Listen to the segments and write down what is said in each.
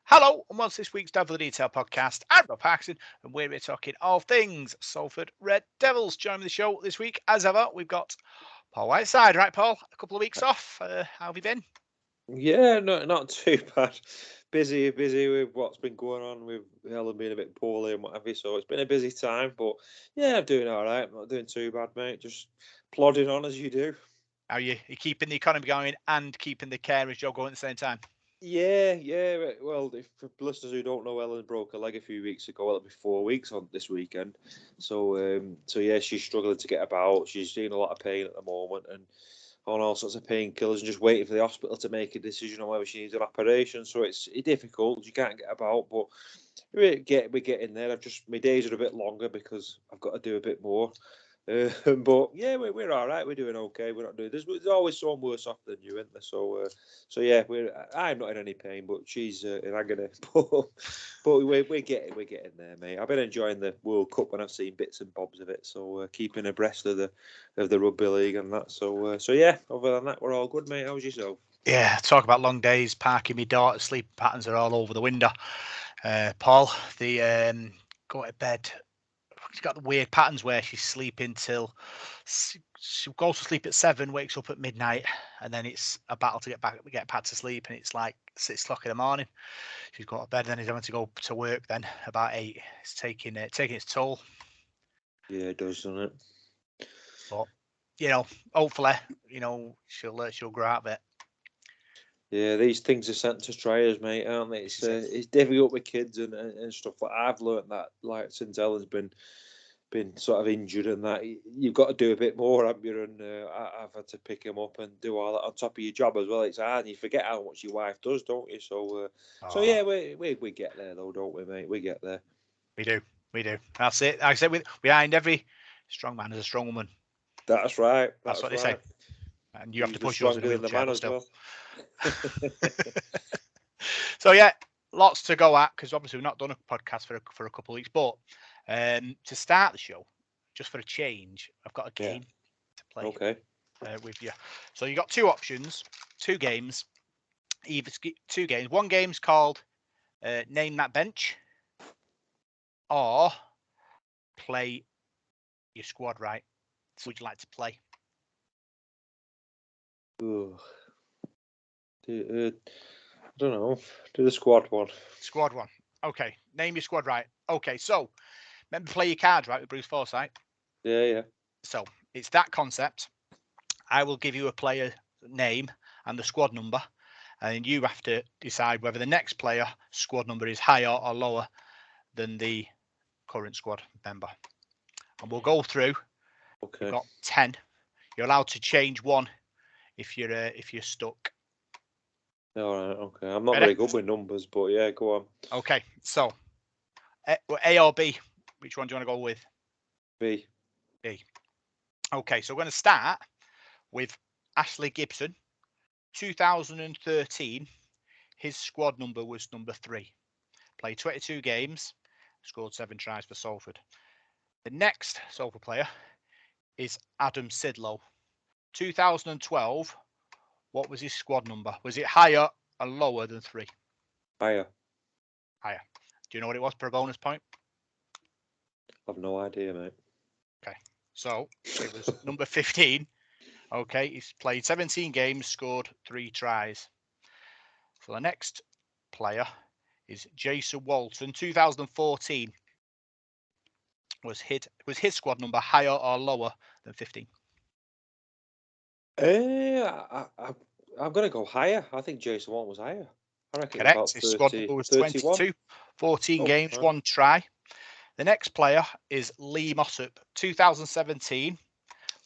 Hello, and welcome to this week's Devil the Detail podcast. I'm Rob Paxton, and we're here talking all things Salford Red Devils. Joining the show this week, as ever, we've got Paul Whiteside. Right, Paul? A couple of weeks off. How have you been? Yeah, not too bad. Busy with what's been going on with Helen being a bit poorly and what have you. So it's been a busy time, but yeah, I'm doing all right. I'm not doing too bad, mate. Just plodding on as you do. How are you keeping the economy going and keeping the carers job going at the same time? Yeah. Well, if for listeners who don't know, Ellen broke her leg a few weeks ago. Well, it'll be 4 weeks on this weekend. So yeah, she's struggling to get about. She's in a lot of pain at the moment and on all sorts of painkillers and just waiting for the hospital to make a decision on whether she needs an operation. So it's difficult. You can't get about, but we're getting there. My days are a bit longer because I've got to do a bit more. But yeah, we're all right. We're doing okay. We're not doing. There's always someone worse off than you, isn't there? So yeah, I'm not in any pain, but she's in agony. but we're getting there, mate. I've been enjoying the World Cup and I've seen bits and bobs of it. So keeping abreast of the rugby league and that. So yeah, other than that, we're all good, mate. How's yourself? Yeah, talk about long days, parking my daughter, sleep patterns are all over the window. Paul, the go to bed. She's got the weird patterns where she's sleeping till she goes to sleep at 7, wakes up at midnight, and then it's a battle to get back to sleep, and it's like 6 o'clock in the morning. She's got to bed, and then he's having to go to work. Then about 8, it's taking its toll. Yeah, it does, doesn't it? But hopefully, she'll grow out of it. Yeah, these things are sent to try us, mate, aren't they? It's difficult with kids and stuff. But I've learnt that, like, since Ellen's been sort of injured and that, you've got to do a bit more, haven't you? And I've had to pick him up and do all that on top of your job as well. It's hard, and you forget how much your wife does, don't you? So yeah, we get there though, don't we, mate? We get there. We do. That's it. Like I said, behind every strong man is a strong woman. That's right. That's what they say. And you have to Usually push yours in a stronger than the wheelchair, man but as still. well. So yeah, lots to go at because obviously we've not done a podcast for a couple of weeks. But to start the show, just for a change, I've got a game to play with you. So you got two options, two games, either two games. One game's called Name That Bench, or Play Your Squad Right. So would you like to play? I don't know. Do the squad one. Squad one. Okay. Name your squad right. Okay. So remember, play your cards right with Bruce Forsyth. Yeah. So it's that concept. I will give you a player name and the squad number, and you have to decide whether the next player squad number is higher or lower than the current squad member. And we'll go through. Okay. You've got 10. You're allowed to change one if you're stuck. All right. Okay. I'm not very good with numbers, but yeah, go on. Okay. So A or B? Which one do you want to go with? B. Okay. So we're going to start with Ashley Gibson. 2013, his squad number was number 3. Played 22 games, scored 7 tries for Salford. The next Salford player is Adam Sidlow. 2012, what was his squad number? Was it higher or lower than 3? Higher. Do you know what it was per bonus point? I've no idea, mate. Okay, so it was number 15. Okay, he's played 17 games, scored 3 tries. So the next player is Jason Walton. 2014 was his squad number higher or lower than 15? I'm going to go higher. I think Jason Walton was higher. I reckon Correct. about His squad number was 22. 14 games, right. 1 try. The next player is Lee Mossop. 2017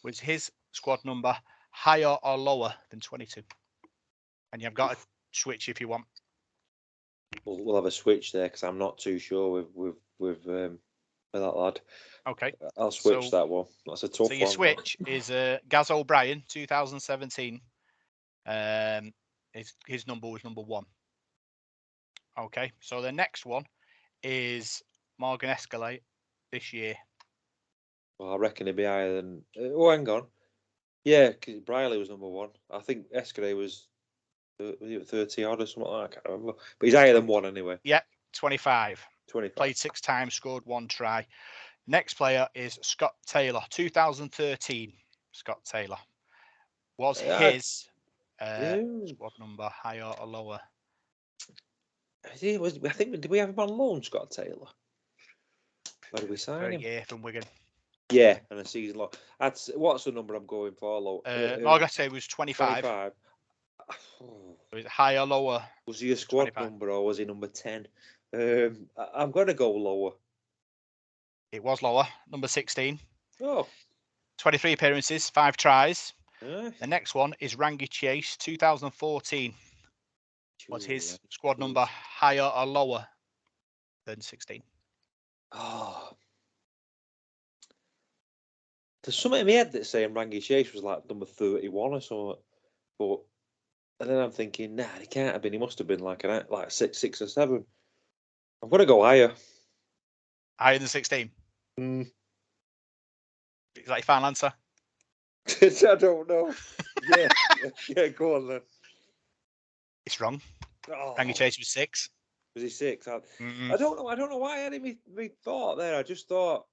was his squad number higher or lower than 22? And you've got to switch if you want. We'll have a switch there because I'm not too sure with that lad. Okay. I'll switch that one. That's a tough one. So your switch is Gaz O'Brien, 2017. His number was number 1. Okay. So the next one is Morgan Escalate this year. Well, I reckon he'd be higher than. Hang on. Yeah, because Briley was number 1. I think Escalade was 30 odd or something like that? I can't remember. But he's higher than 1 anyway. Yeah, 25. 25. Played 6 times, scored 1 try. Next player is Scott Taylor, 2013. Scott Taylor. Was his squad number higher or lower? I think, did we have him on loan, Scott Taylor? Or did we sign him? For a year from Wigan. Yeah, and a season long. What's the number I'm going for? Margate was 25. 25. Was it higher or lower? Was he a squad 25? Number or was he number 10? I'm going to go lower. It was lower. Number 16. Oh. 23 appearances, 5 tries. The next one is Rangi Chase, 2014. Was his squad number higher or lower than 16? Oh. There's something in my head that's saying Rangi Chase was like number 31 or something. But and then I'm thinking, nah, he can't have been. He must have been like 6 or 7. I'm going to go higher. Higher than 16? Is that your final answer? I don't know. Yeah, go on then. It's wrong. Rangi Chase was 6. Was he 6? I don't know. I don't know why I had him. Me thought there. I just thought,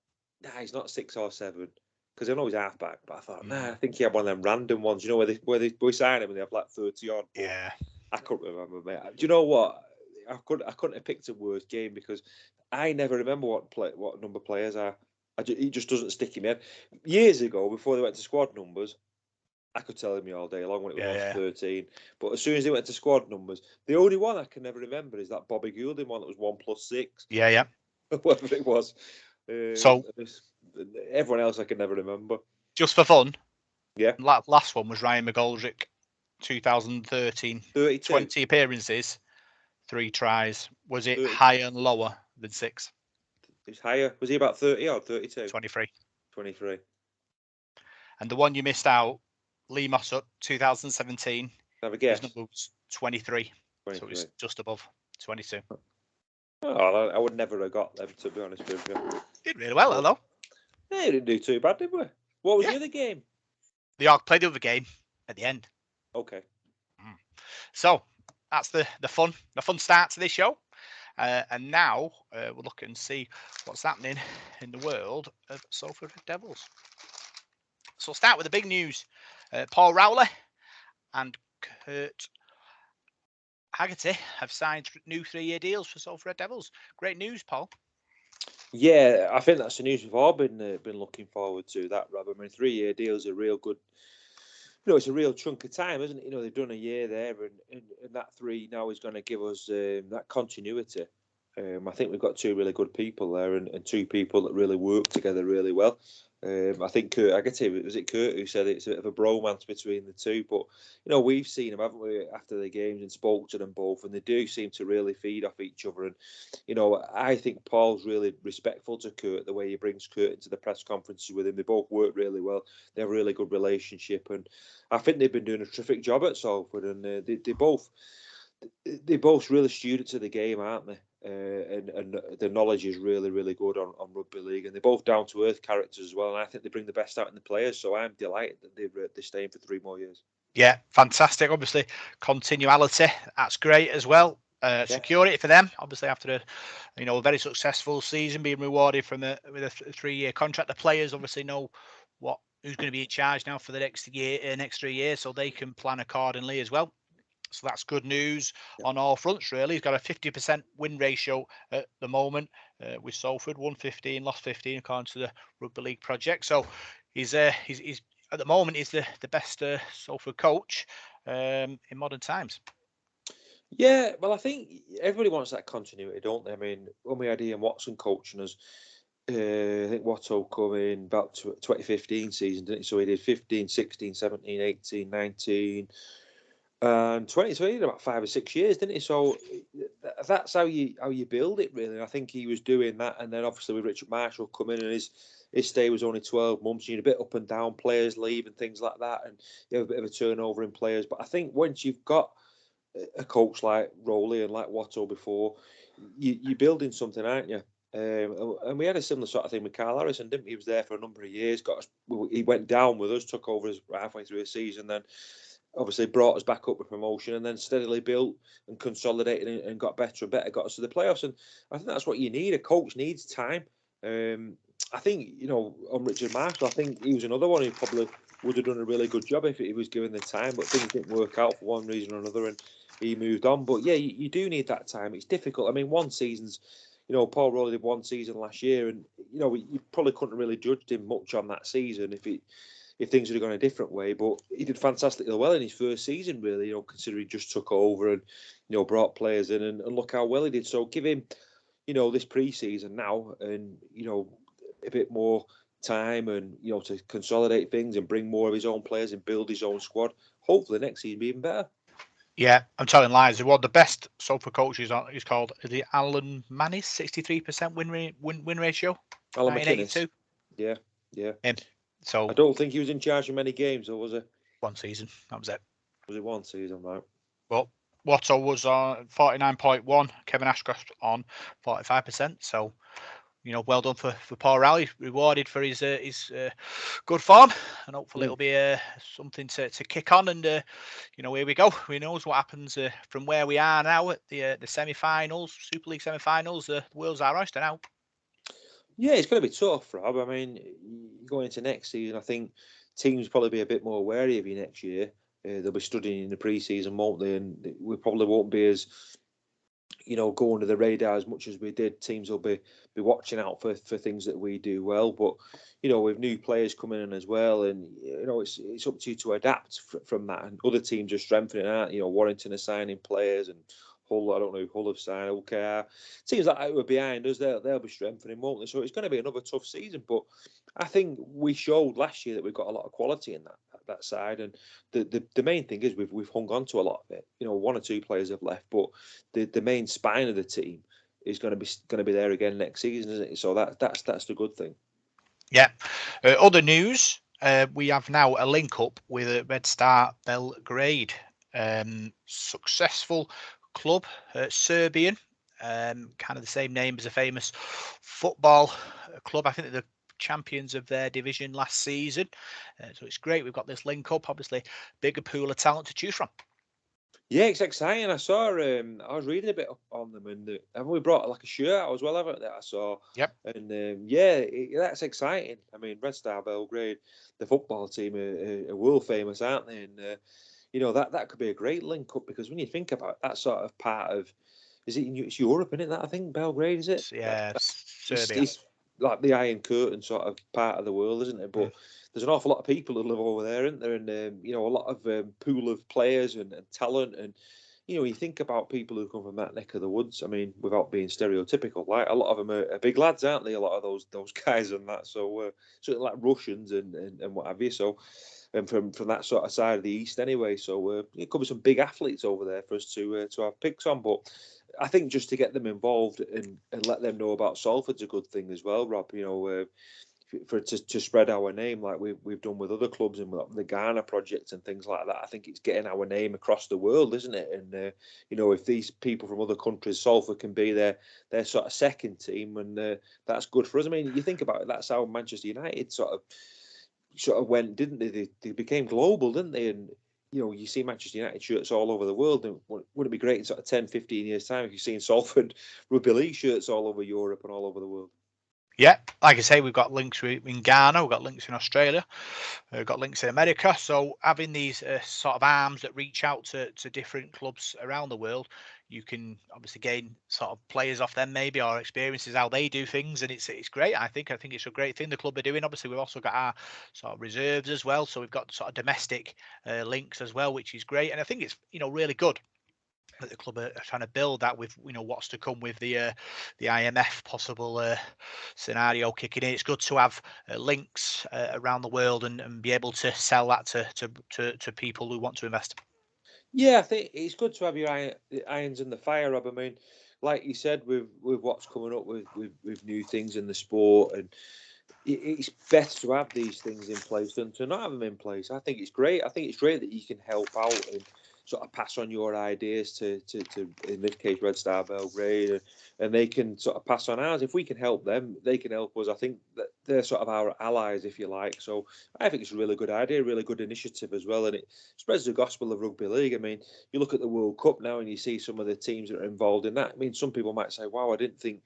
nah, he's not 6 or 7 because I know he's halfback. But I thought, nah, I think he had one of them random ones. You know where they sign him and they have like 30 odd. Yeah. I couldn't remember, mate. Do you know what? I couldn't have picked a worse game because I never remember what number players are. He just doesn't stick in my head. Years ago, before they went to squad numbers, I could tell him all day long when it was 13. But as soon as they went to squad numbers, the only one I can never remember is that Bobby Goulding one that was 1 + 6. Yeah. Whatever it was. So everyone else I can never remember. Just for fun. Yeah. Last one was Ryan McGoldrick, 2013. 32. 20 appearances, 3 tries. Was it higher and lower than 6? It's higher. Was he about 30 or 32? 23. 23. And the one you missed out, Lee Mossop, 2017. Have a guess. His number was 23. So it was just above 22. Oh, I would never have got them, to be honest with you. Did really well, though. Yeah, you didn't do too bad, did we? What was the other game? The Arc played the other game at the end. Okay. So that's the fun start to this show. And now we'll look and see what's happening in the world of Salford Red Devils. So we'll start with the big news. Paul Rowley and Kurt Haggerty have signed new 3-year deals for Salford Red Devils. Great news, Paul. Yeah, I think that's the news we've all been looking forward to. That, Rob. I mean, 3-year deals are real good. It's a real chunk of time, isn't it? They've done a year there, and that 3 now is going to give us that continuity. I think we've got 2 really good people there, and 2 people that really work together really well. I think Kurt Haggerty, was it Kurt who said it's a bit of a bromance between the 2? But we've seen them, haven't we, after the games and spoke to them both, and they do seem to really feed off each other. And I think Paul's really respectful to Kurt, the way he brings Kurt into the press conferences with him. They both work really well. They have a really good relationship, and I think they've been doing a terrific job at Salford. And they're both really students of the game, aren't they? And the knowledge is really, really good on rugby league, and they're both down-to-earth characters as well, and I think they bring the best out in the players, so I'm delighted that they're staying for 3 more years. Yeah, fantastic. Obviously, continuality, that's great as well. Security for them, obviously, after a very successful season, being rewarded with a 3-year contract. The players obviously know who's going to be in charge now for the next 3 years, so they can plan accordingly as well. So that's good news on all fronts, really. He's got a 50% win ratio at the moment with Salford, won 15, lost 15, according to the Rugby League Project. So he's at the moment, he's the best Salford coach in modern times. Yeah, well, I think everybody wants that continuity, don't they? I mean, when we had Ian Watson coaching us, I think Watto come in about 2015 season, didn't he? So he did 15, 16, 17, 18, 19... And 2020, about 5 or 6 years, didn't he? So that's how you build it, really. And I think he was doing that, and then obviously with Richard Marshall coming, and his stay was only 12 months. You had a bit up and down, players leave and things like that, and you have a bit of a turnover in players. But I think once you've got a coach like Rowley and like Watto before, you're building something, aren't you? And we had a similar sort of thing with Carl Harrison, didn't we? He was there for a number of years. He went down with us, took over halfway through the season, then obviously brought us back up with promotion, and then steadily built and consolidated and got better and better, got us to the playoffs. And I think that's what you need. A coach needs time. I think, on Richard Marshall, I think he was another one who probably would have done a really good job if he was given the time, but things didn't work out for one reason or another, and he moved on. But yeah, you do need that time. It's difficult. I mean, one season's, Paul Rowley did one season last year, and you probably couldn't really judge him much on that season if things had gone a different way. But he did fantastically well in his first season, really, considering he just took over and, brought players in, and look how well he did. So give him, this pre-season now, and, a bit more time, and, to consolidate things and bring more of his own players and build his own squad. Hopefully next season be even better. Yeah, I'm telling lies. One of the best Salford coaches is called the Alan Mannis, 63% win ratio. Alan McInnes. Yeah. Him. So I don't think he was in charge of many games, or was it? One season. That was it. Was it one season, right? Well, Watto was on 49.1. Kevin Ashcroft on 45%. So, well done for Paul Rowley, rewarded for his good form, and hopefully it'll be something to kick on. And here we go. Who knows what happens from where we are now at the semi-finals, Super League semi-finals. The world's our oyster now. Yeah, it's going to be tough, Rob. I mean, going into next season, I think teams probably be a bit more wary of you next year. They'll be studying in the pre-season, won't they? And we probably won't be as go under the radar as much as we did. Teams will be watching out for things that we do well. But with new players coming in as well, and it's up to you to adapt from that. And other teams are strengthening out. Warrington are signing players, and Hull, I don't know, Hull have signed, OKR. Teams like that who are behind us, they'll be strengthening, won't they? So it's going to be another tough season. But I think we showed last year that we've got a lot of quality in that side. And the main thing is we've hung on to a lot of it. One or two players have left, but the main spine of the team is going to be there again next season, isn't it? So that's the good thing. Yeah. Other news, we have now a link up with Red Star Belgrade. Successful club, Serbian, kind of the same name as a famous football club. I think they're the champions of their division last season. So it's great. We've got this link up, obviously, bigger pool of talent to choose from. Yeah, it's exciting. I saw. I was reading a bit on them, and haven't we brought like a shirt out as well? Haven't that I saw? Yep. And that's exciting. I mean, Red Star Belgrade, the football team, are world famous, aren't they? And that could be a great link up, because when you think about that sort of part of, it's Europe, isn't it? That I think Belgrade, is it? Yeah, Serbia. It's like the Iron Curtain sort of part of the world, isn't it? But there's an awful lot of people who live over there, isn't there? And a lot of pool of players and talent. And you think about people who come from that neck of the woods. I mean, without being stereotypical, like a lot of them are big lads, aren't they? A lot of those guys and that. So certainly like Russians and what have you. So. And from that sort of side of the East, anyway. So it could be some big athletes over there for us to have picks on. But I think just to get them involved and let them know about Salford's a good thing as well, Rob. To spread our name like we've done with other clubs and the Ghana project and things like that. I think it's getting our name across the world, isn't it? And if these people from other countries, Salford can be their sort of second team, and that's good for us. I mean, you think about it, that's how Manchester United sort of went, didn't they? They became global, didn't they? And you see Manchester United shirts all over the world. And wouldn't it be great in sort of 10, 15 years' time if you've seen Salford Rugby League shirts all over Europe and all over the world? Yeah, like I say, we've got links in Ghana, we've got links in Australia, we've got links in America. So having these sort of arms that reach out to different clubs around the world, you can obviously gain sort of players off them maybe, or experiences how they do things, and it's great. I think it's a great thing the club are doing. Obviously, we've also got our sort of reserves as well, so we've got sort of domestic links as well, which is great, and I think it's really good that the club are trying to build that with what's to come with the IMF possible scenario kicking in. It's good to have links around the world and be able to sell that to people who want to invest. Yeah, I think it's good to have your irons in the fire, Rob. I mean, like you said, with what's coming up with new things in the sport, and it's better to have these things in place than to not have them in place. I think it's great. I think it's great that you can help out and sort of pass on your ideas to in this case Red Star Belgrade, and they can sort of pass on ours. If we can help them, they can help us. I think that they're sort of our allies, if you like. So I think it's a really good idea, really good initiative as well, and it spreads the gospel of rugby league. I mean, you look at the World Cup now and you see some of the teams that are involved in that. I mean, some people might say, "Wow, I didn't think,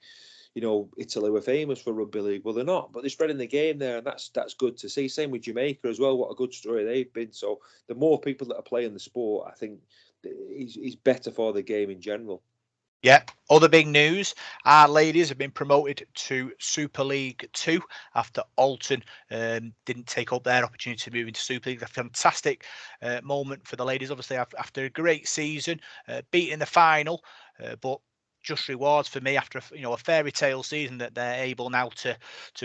Italy were famous for rugby league." Well, they're not, but they're spreading the game there, and that's good to see. Same with Jamaica as well. What a good story they've been. So the more people that are playing the sport, I think is better for the game in general. Yeah. Other big news, our ladies have been promoted to Super League 2 after Alton didn't take up their opportunity to move into Super League. A fantastic moment for the ladies, obviously, after a great season, beating the final, but just rewards for me after a fairy tale season that they're able now to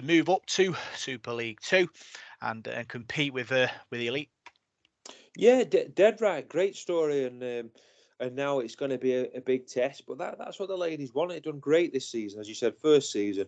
move up to Super League 2 and compete with the elite. Yeah, dead right. Great story, and now it's going to be a big test. But that's what the ladies wanted. They've done great this season, as you said, first season.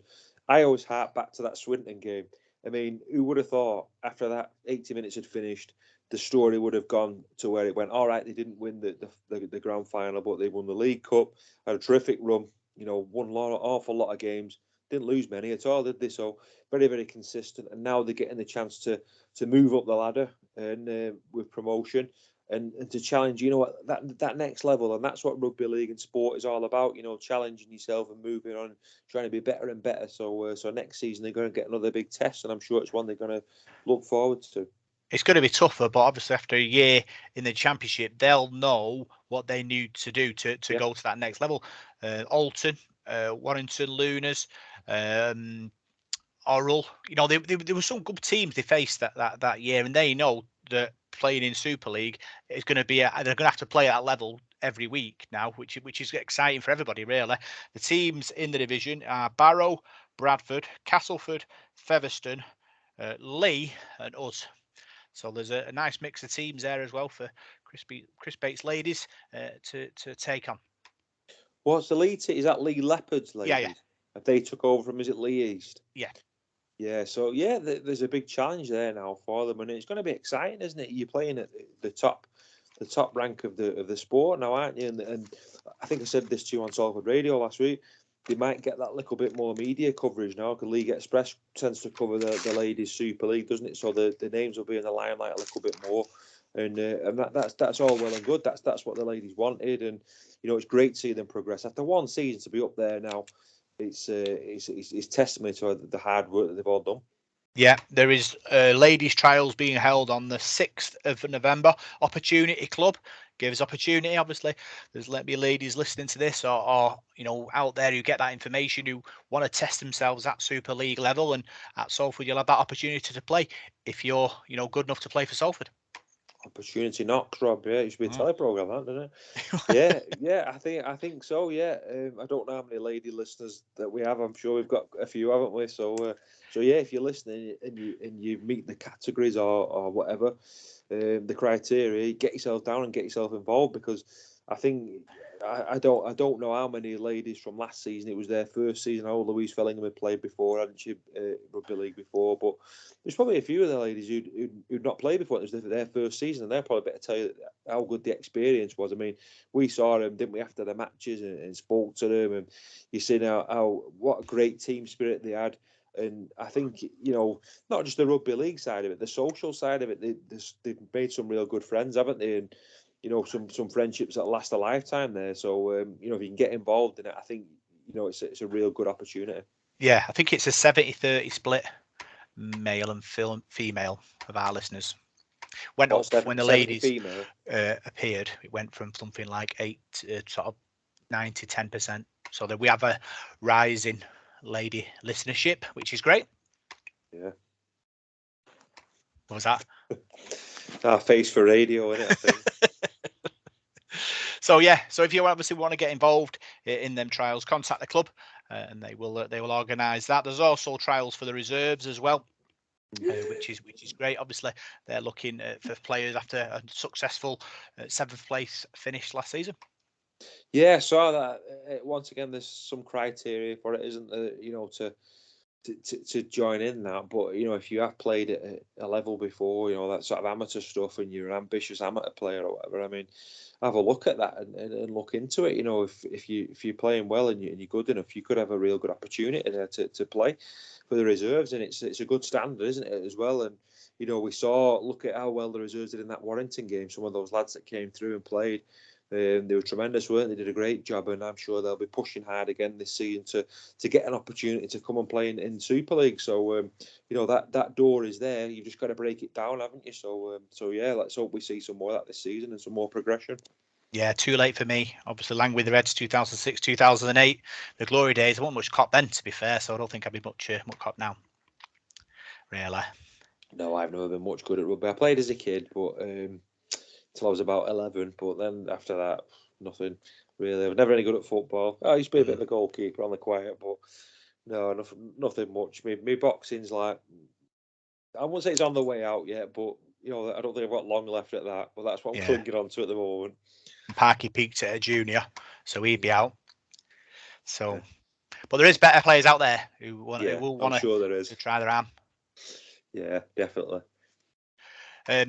I always hark back to that Swinton game. I mean, who would have thought after that 80 minutes had finished, the story would have gone to where it went? All right, they didn't win the grand final, but they won the League Cup, had a terrific run. Won awful lot of games. Didn't lose many at all, did they? So very, very consistent. And now they're getting the chance to move up the ladder and with promotion and to challenge, that next level. And that's what rugby league and sport is all about, challenging yourself and moving on, trying to be better and better. So next season they're going to get another big test, and I'm sure it's one they're going to look forward to. It's going to be tougher, but obviously after a year in the championship, they'll know what they need to do to go to that next level. Alton, Warrington, Lunas, Oral, there were some good teams they faced that year, and they know that playing in Super League is going to be they're going to have to play at that level every week now, which is exciting for everybody really. The teams in the division are Barrow, Bradford, Castleford, Featherstone, Lee, and us. So there's a nice mix of teams there as well for Chris Bates ladies to take on. What's the lead? Is that Lee Leopards ladies? Yeah. Have they took over from, is it Lee East? Yeah. Yeah, so there's a big challenge there now for them, and it's going to be exciting, isn't it? You're playing at the top rank of the sport now, aren't you? And I think I said this to you on Salford Radio last week. They might get that little bit more media coverage now, because League Express tends to cover the ladies Super League, doesn't it? So the names will be in the limelight a little bit more, and that's all well and good. That's what the ladies wanted, and it's great to see them progress after one season to be up there now. It's testimony to the hard work that they've all done. Yeah, there is ladies' trials being held on the 6th of November. Opportunity Club gives opportunity. Obviously, there's be ladies listening to this or out there who get that information, who want to test themselves at Super League level, and at Salford you'll have that opportunity to play if you're good enough to play for Salford. Opportunity knocks, Rob. Yeah, it should be a teleprogram, that, doesn't it? Yeah. I think so. Yeah, I don't know how many lady listeners that we have. I'm sure we've got a few, haven't we? So yeah, if you're listening and you meet the categories or whatever, the criteria, get yourself down and get yourself involved, because I think I don't know how many ladies from last season. It was their first season. I know Louise Fellingham had played before, hadn't she? Rugby league before, but there's probably a few of the ladies who'd not played before. It was their first season, and they're probably better tell you how good the experience was. I mean, we saw them, didn't we, after the matches and spoke to them, and you see now how what a great team spirit they had. And I think, not just the rugby league side of it, the social side of it, they've made some real good friends, haven't they? And some friendships that last a lifetime there. So if you can get involved in it, I think it's a real good opportunity. Yeah, I think it's a 70-30 split, male and female, of our listeners. Went up when the ladies appeared. It went from something like 8 to sort of 9-10%. So that we have a rising lady listenership, which is great. Yeah. What was that? Our face for radio, isn't it? I think. So if you obviously want to get involved in them trials, contact the club, and they will organise that. There's also trials for the reserves as well, which is great. Obviously, they're looking for players after a successful 7th place finish last season. Yeah, so that once again, there's some criteria for it, isn't there? to join in that. But if you have played at a level before, that sort of amateur stuff, and you're an ambitious amateur player or whatever, I mean, have a look at that and look into it. If you're playing well and you're good enough, you could have a real good opportunity there to play for the reserves, and it's a good standard, isn't it, as well? And we saw, look at how well the reserves did in that Warrington game. Some of those lads that came through and played, they were tremendous, weren't they? They did a great job, and I'm sure they'll be pushing hard again this season to get an opportunity to come and play in Super League. So that door is there. You've just got to break it down, haven't you? So yeah, let's hope we see some more of that this season and some more progression. Yeah, too late for me. Obviously, Lang with the Reds 2006, 2008, the glory days. I wasn't much cop then, to be fair, so I don't think I'd be much cop now. Really. No, I've never been much good at rugby. I played as a kid, but till I was about 11. But then after that, nothing really. I was never any good at football. I used to be a bit of a goalkeeper on the quiet, but no, nothing much. Me boxing's like, I wouldn't say it's on the way out yet, but I don't think I've got long left at that. But that's what I'm clinging on to at the moment. Parky peaked at a junior, so he'd be out. So, but there is better players out there who will want to try their arm. Yeah, definitely.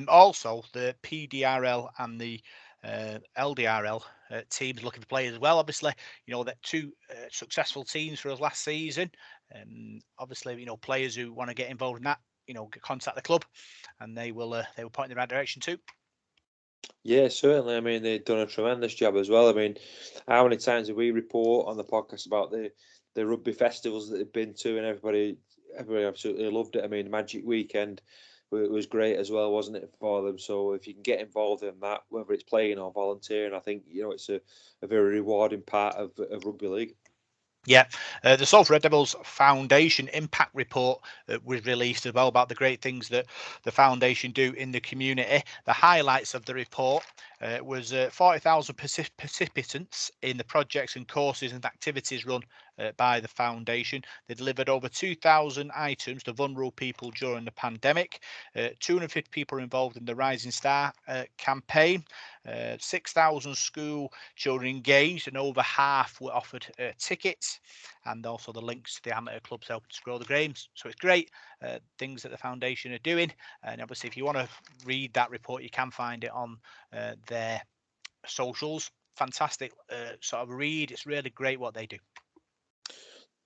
Also, the PDRL and the LDRL teams looking for players as well. Obviously, that two successful teams for us last season. Obviously, players who want to get involved in that, contact the club, and they will point in the right direction too. Yeah, certainly. I mean, they've done a tremendous job as well. I mean, how many times have we report on the podcast about the rugby festivals that they've been to, and everybody absolutely loved it. I mean, Magic Weekend, it was great as well, wasn't it, for them? So if you can get involved in that, whether it's playing or volunteering, I think it's a very rewarding part of rugby league. Yeah, the Salford Red Devils Foundation Impact Report was released as well about the great things that the foundation do in the community. The highlights of the report was 40,000 participants in the projects and courses and activities run by the foundation. They delivered over 2,000 items to vulnerable people during the pandemic. 250 people are involved in the Rising Star campaign. 6,000 school children engaged, and over half were offered tickets, and also the links to the amateur clubs helping to grow the games. So it's great things that the foundation are doing, and obviously if you want to read that report, you can find it on their socials. Fantastic sort of read. It's really great what they do.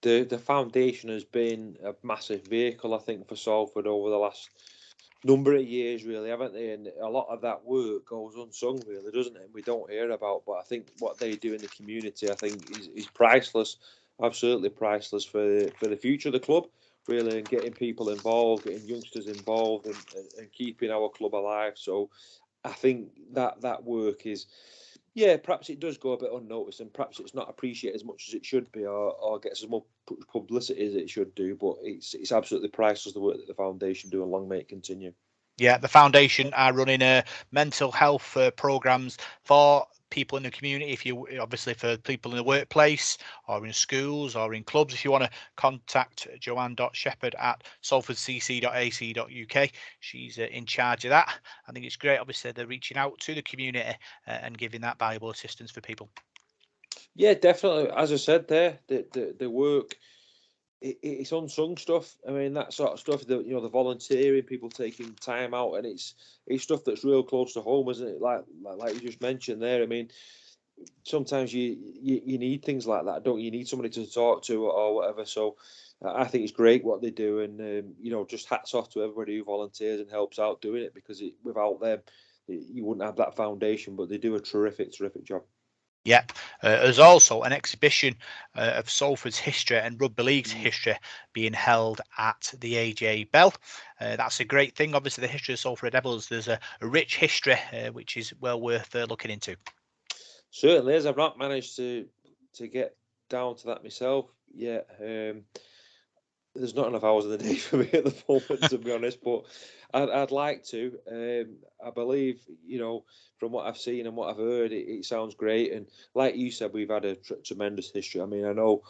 The foundation has been a massive vehicle, I think, for Salford over the last number of years, really, haven't they? And a lot of that work goes unsung, really, doesn't it? We don't hear about, but I think what they do in the community, I think, is priceless, absolutely priceless for the future of the club, really, and getting people involved, getting youngsters involved, and keeping our club alive. So I think that work is, yeah, perhaps it does go a bit unnoticed, and perhaps it's not appreciated as much as it should be, or gets as much publicity as it should do. But it's absolutely priceless, the work that the foundation do, and long may it continue. Yeah, the foundation are running mental health programs for people in the community. If you obviously for people in the workplace or in schools or in clubs, if you want to contact Joanne.Shepherd at salfordcc.ac.uk, she's in charge of that. I think it's great. Obviously, they're reaching out to the community and giving that valuable assistance for people. Yeah, definitely. As I said there, the work, it's unsung stuff. I mean, that sort of stuff, the volunteering, people taking time out, and it's stuff that's real close to home, isn't it? Like you just mentioned there. I mean, sometimes you need things like that, don't you? You need somebody to talk to or whatever. So I think it's great what they do, and just hats off to everybody who volunteers and helps out doing it, because without them, you wouldn't have that foundation. But they do a terrific job. Yeah, there's also an exhibition of Salford's history and rugby league's history being held at the AJ Bell. That's a great thing. Obviously, the history of Salford Red Devils, there's a rich history which is well worth looking into. Certainly is. I've not managed to get down to that myself yet. There's not enough hours in the day for me at the moment, to be honest. But I'd like to. I believe, from what I've seen and what I've heard, it sounds great. And like you said, we've had a tremendous history. I mean, I know.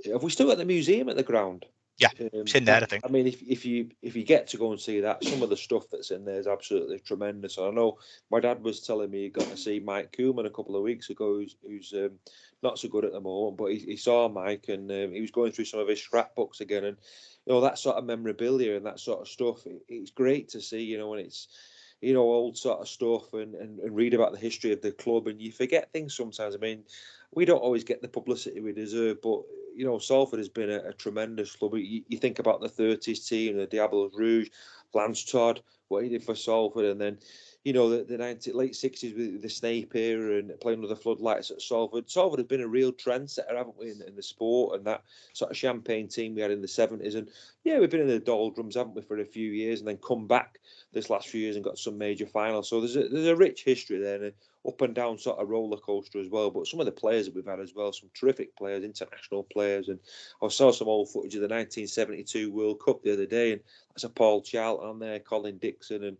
Have we still got the museum at the ground? Yeah, it's in there, I think. I mean, if you get to go and see that, some of the stuff that's in there is absolutely tremendous. I know my dad was telling me he got to see Mike Koeman a couple of weeks ago, who's not so good at the moment, but he saw Mike and he was going through some of his scrapbooks again, and that sort of memorabilia and that sort of stuff. It's great to see, when it's old sort of stuff and read about the history of the club, and you forget things sometimes. I mean, we don't always get the publicity we deserve, but Salford has been a tremendous club. You think about the 30s team, the Diablos Rouge, Lance Todd, what he did for Salford, and then the late 60s with the Snape era and playing with the floodlights at Salford. Salford has been a real trendsetter, haven't we, in the sport, and that sort of champagne team we had in the 70s. And yeah, we've been in the doldrums, haven't we, for a few years, and then come back this last few years and got some major finals. So there's a rich history there, and an up and down sort of roller coaster as well. But some of the players that we've had as well, some terrific players, international players. And I saw some old footage of the 1972 World Cup the other day, and that's a Paul Charlton on there, Colin Dixon, and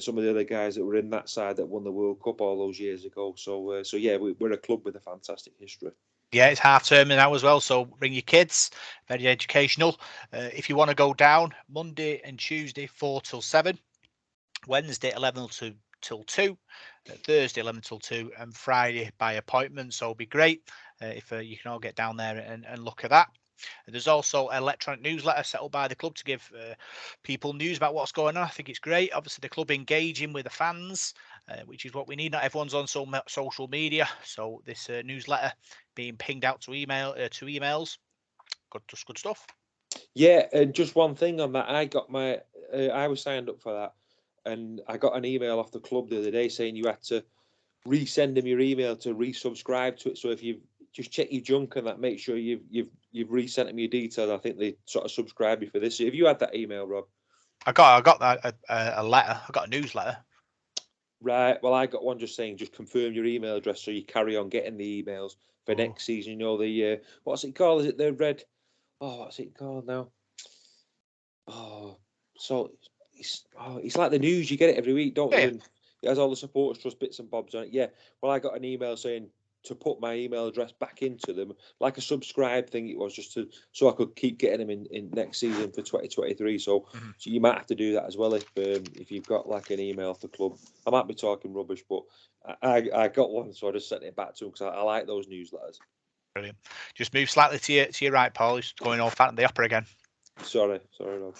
some of the other guys that were in that side that won the World Cup all those years ago. So yeah, we're a club with a fantastic history. Yeah, it's half term now as well, so bring your kids. Very educational. If you want to go down, Monday and Tuesday 4 till 7, Wednesday 11 till 2, Thursday 11 till 2, and Friday by appointment. So it'll be great if you can all get down there and look at that. There's also an electronic newsletter set up by the club to give people news about what's going on. I think it's great. Obviously, the club engaging with the fans, which is what we need. Not everyone's on social media, so this newsletter being pinged out to emails. Good stuff. Yeah, and just one thing on that, I was signed up for that, and I got an email off the club the other day saying you had to resend them your email to resubscribe to it. So if you just check your junk and that, make sure you've resent them your details. I think they sort of subscribe you for this. Have you had that email, Rob? I got that a letter. I got a newsletter. Right. Well, I got one just saying just confirm your email address so you carry on getting the emails for next season. The what's it called? Is it the red? Oh, what's it called now? Oh, so it's like the news. You get it every week, don't you? And it has all the supporters trust bits and bobs on it. Yeah. Well, I got an email saying to put my email address back into them, like a subscribe thing. It was just so I could keep getting them in next season for 2023. So you might have to do that as well if you've got like an email off the club. I might be talking rubbish, but I got one, so I just sent it back to him because I like those newsletters. Brilliant. Just move slightly to your right, Paul. He's going all fat in the upper again. Sorry, Rob.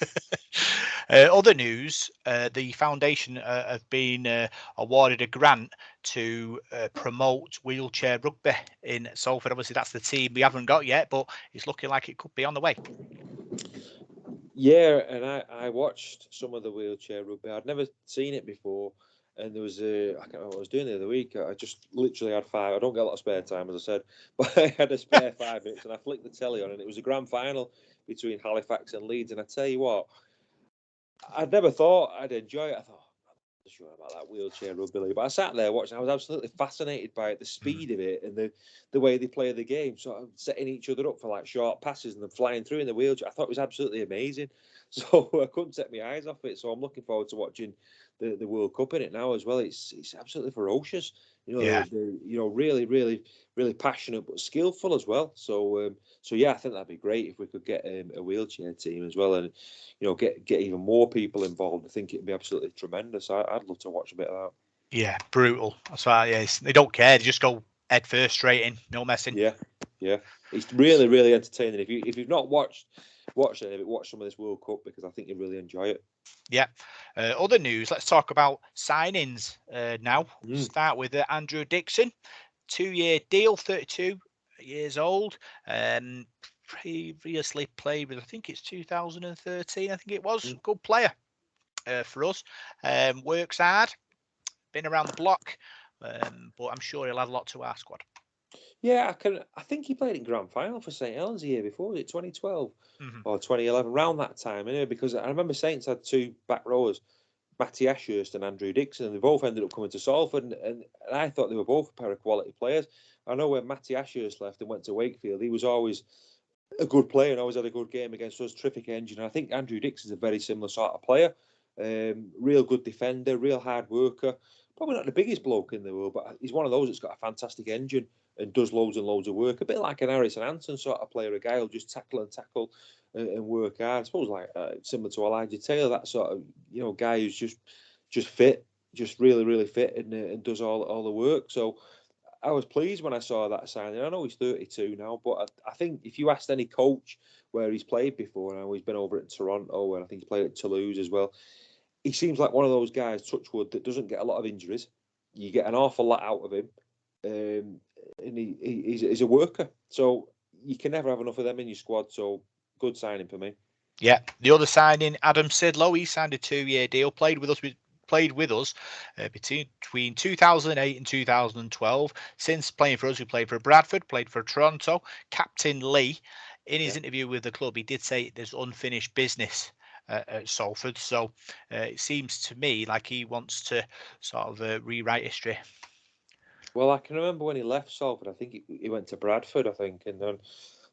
Other news, the foundation have been awarded a grant to promote wheelchair rugby in Salford. Obviously, that's the team we haven't got yet, but it's looking like it could be on the way. Yeah, and I watched some of the wheelchair rugby. I'd never seen it before. And there was I can't remember what I was doing the other week. I just literally had I don't get a lot of spare time, as I said, but I had a spare 5 minutes and I flicked the telly on and it was a grand final between Halifax and Leeds. And I tell you what, I'd never thought I'd enjoy it. I thought, I'm not sure about that wheelchair rugby league. But I sat there watching. I was absolutely fascinated by it, the speed of it and the way they play the game. So I'm setting each other up for like short passes and then flying through in the wheelchair. I thought it was absolutely amazing. So I couldn't take my eyes off it. So I'm looking forward to watching the World Cup in it now as well. It's absolutely ferocious. They're really, really, really passionate but skillful as well. So yeah, I think that'd be great if we could get a wheelchair team as well, and get even more people involved. I think it'd be absolutely tremendous. I'd love to watch a bit of that. Yeah, brutal. That's why. Yeah, they don't care. They just go head first, straight in, no messing. Yeah. It's really, really entertaining. If you've not watched any of it, watch some of this World Cup because I think you'll really enjoy it. Yeah. Other news. Let's talk about signings now. Start with Andrew Dixon, 2-year deal, 32 years old. Previously played with, I think it's 2013. I think it was. Good player for us. Works hard. Been around the block, but I'm sure he'll add a lot to our squad. Yeah, I think he played in grand final for St Helens the year before. Was it 2012 or 2011? Around that time, anyway. Because I remember Saints had two back rowers, Matty Ashurst and Andrew Dixon, and they both ended up coming to Salford. And I thought they were both a pair of quality players. I know when Matty Ashurst left and went to Wakefield, he was always a good player and always had a good game against us. Terrific engine. And I think Andrew Dixon's a very similar sort of player. Real good defender, real hard worker. Probably not the biggest bloke in the world, but he's one of those that's got a fantastic engine and does loads and loads of work. A bit like an Harrison Anton sort of player, a guy who'll just tackle and tackle and work hard. I suppose like similar to Elijah Taylor, that sort of guy who's just fit, just really fit, and does all the work. So I was pleased when I saw that signing. I know he's 32 now, but I think if you asked any coach where he's played before, and he's been over at Toronto, and I think he's played at Toulouse as well, he seems like one of those guys, touch wood, that doesn't get a lot of injuries. You get an awful lot out of him, and he's a worker. So you can never have enough of them in your squad. So good signing for me. Yeah, the other signing, Adam Sidlow, he signed a 2-year deal, played with us between 2008 and 2012. Since playing for us, he played for Bradford, played for Toronto. Captain Lee, in his interview with the club, he did say there's unfinished business at Salford. So it seems to me like he wants to sort of rewrite history. Well, I can remember when he left Salford, I think he went to Bradford, I think, and then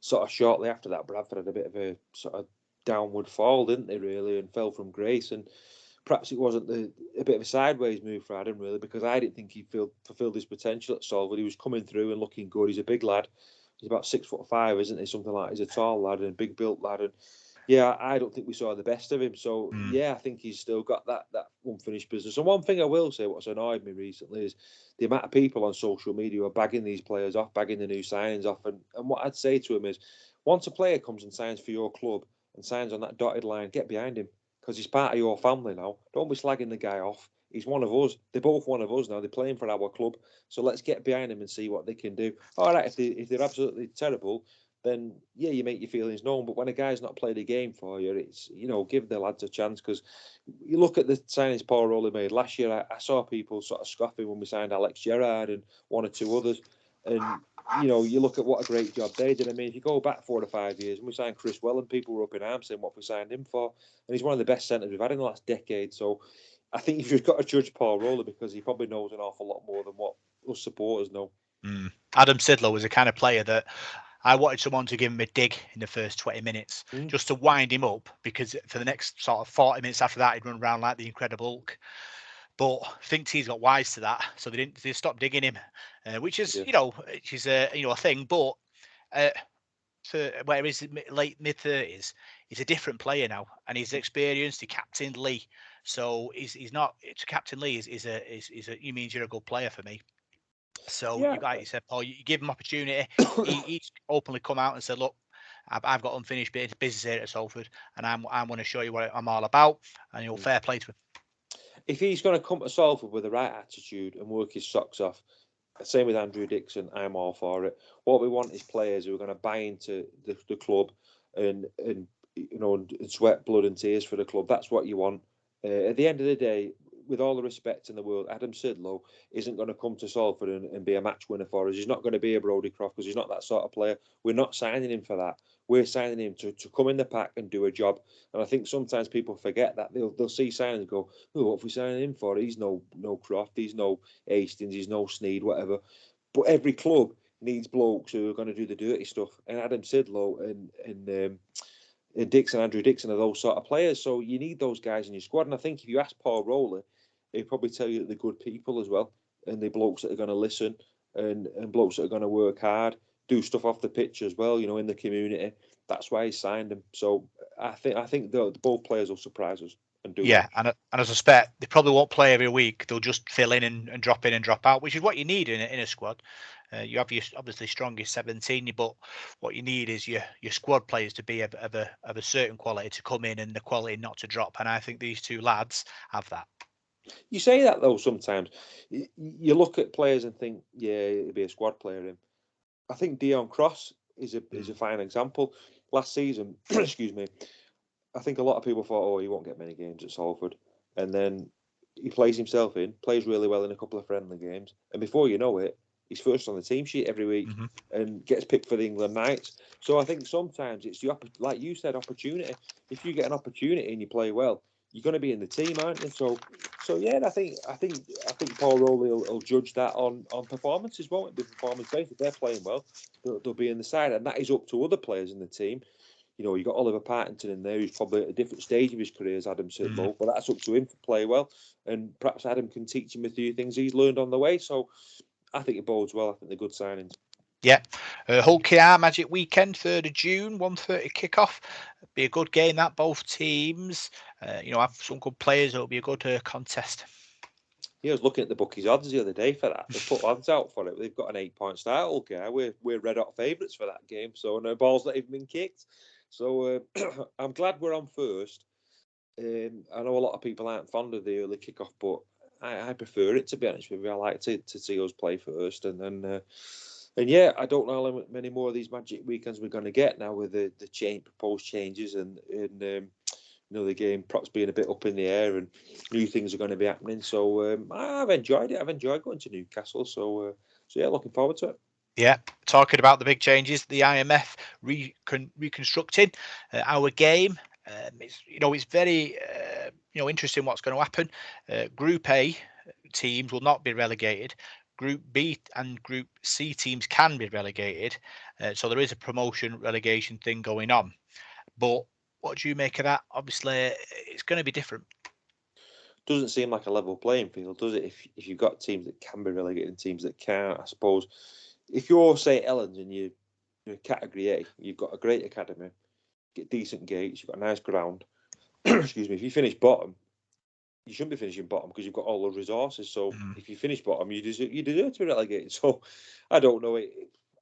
sort of shortly after that, Bradford had a bit of a sort of downward fall, didn't they, really, and fell from grace. And perhaps it wasn't a bit of a sideways move for Adam, really, because I didn't think he fulfilled his potential at Salford. He was coming through and looking good. He's a big lad. He's about 6'5", isn't he? Something like that. He's a tall lad and a big built lad. And yeah, I don't think we saw the best of him. So yeah, I think he's still got that unfinished business. And one thing I will say, what's annoyed me recently is the amount of people on social media who are bagging these players off, bagging the new signings off. And what I'd say to him is, once a player comes and signs for your club and signs on that dotted line, get behind him, because he's part of your family now. Don't be slagging the guy off. He's one of us. They're both one of us now. They're playing for our club. So let's get behind him and see what they can do. All right, if they're absolutely terrible, then yeah, you make your feelings known. But when a guy's not played a game for you, it's, give the lads a chance. Because you look at the signings Paul Rowley made last year, I saw people sort of scoffing when we signed Alex Gerrard and one or two others. And, you look at what a great job they did. I mean, if you go back 4 to 5 years, when we signed Chris Welland, people were up in arms saying what we signed him for. And he's one of the best centres we've had in the last decade. So I think you've just got to judge Paul Rowley because he probably knows an awful lot more than what us supporters know. Adam Sidlow was the kind of player that I wanted someone to give him a dig in the first 20 minutes just to wind him up, because for the next sort of 40 minutes after that, he'd run around like the Incredible Hulk. But I think he's got wise to that, so they stopped digging him, which is a thing. But where he's late mid-30s, he's a different player now, and he's experienced. He captained Lee, so he's not. Captain Lee he means you're a good player for me. So like you said, Paul, you give him opportunity. He's openly come out and said, "Look, I've got unfinished business here at Salford, and I'm going to show you what I'm all about." And fair play to him. If he's going to come to Salford with the right attitude and work his socks off, same with Andrew Dixon, I'm all for it. What we want is players who are going to buy into the club and sweat blood and tears for the club. That's what you want. At the end of the day, with all the respect in the world, Adam Sidlow isn't going to come to Salford and be a match winner for us. He's not going to be a Brodie Croft because he's not that sort of player. We're not signing him for that. We're signing him to come in the pack and do a job. And I think sometimes people forget that. They'll see signings and go, "Oh, what are we signing him for? He's no Croft, he's no Hastings, he's no Sneed, whatever." But every club needs blokes who are going to do the dirty stuff. And Adam Sidlow and Andrew Dixon are those sort of players. So you need those guys in your squad. And I think if you ask Paul Rowley, he'd probably tell you that they're good people as well. And they're blokes that are going to listen and blokes that are going to work hard, do stuff off the pitch as well, in the community. That's why he signed them. So I think both players will surprise us and do well. And I suspect they probably won't play every week. They'll just fill in and drop in and drop out, which is what you need in a squad. You have your obviously strongest 17, but what you need is your squad players to be of a certain quality to come in and the quality not to drop. And I think these two lads have that. You say that though sometimes. You look at players and think, yeah, it'd be a squad player in. I think Dion Cross is a fine example. Last season, excuse me, I think a lot of people thought, oh, he won't get many games at Salford. And then he plays himself in, plays really well in a couple of friendly games. And before you know it, he's first on the team sheet every week and gets picked for the England Knights. So I think sometimes it's like you said, opportunity. If you get an opportunity and you play well, you're going to be in the team, aren't you? So yeah, I think Paul Rowley will judge that on performances, won't it? Be performance based. If they're playing well, they'll be in the side, and that is up to other players in the team. You got Oliver Partington in there, who's probably at a different stage of his career as Adam Sidlow, but that's up to him to play well, and perhaps Adam can teach him a few things he's learned on the way. So I think it bodes well. I think they're good signings. Yeah. Hull KR Magic Weekend, 3rd of June, 1:30 kickoff. Be a good game that, both teams. Have some good players. It'll be a good contest. Yeah, I was looking at the bookies odds the other day for that. They put odds out for it. They've got an 8-point start. Okay, we're red hot favourites for that game. So no ball's not even been kicked. So I'm glad we're on first. I know a lot of people aren't fond of the early kickoff, but I prefer it, to be honest with you. I like to see us play first, and then yeah, I don't know how many more of these Magic Weekends we're going to get now with the proposed changes and the game perhaps being a bit up in the air and new things are going to be happening. So I've enjoyed it. I've enjoyed going to Newcastle. So yeah, looking forward to it. Yeah, talking about the big changes, the IMF reconstructing our game. It's very interesting what's going to happen. Group A teams will not be relegated. Group B and Group C teams can be relegated. So there is a promotion relegation thing going on. But what do you make of that? Obviously, it's going to be different. Doesn't seem like a level playing field, does it? If you've got teams that can be relegated and teams that can't, I suppose. If you're St. Helens and you're Category A, you've got a great academy, get decent gates, you've got a nice ground. Excuse me. If you finish bottom, you shouldn't be finishing bottom because you've got all the resources. So if you finish bottom, you deserve to be relegated. So I don't know.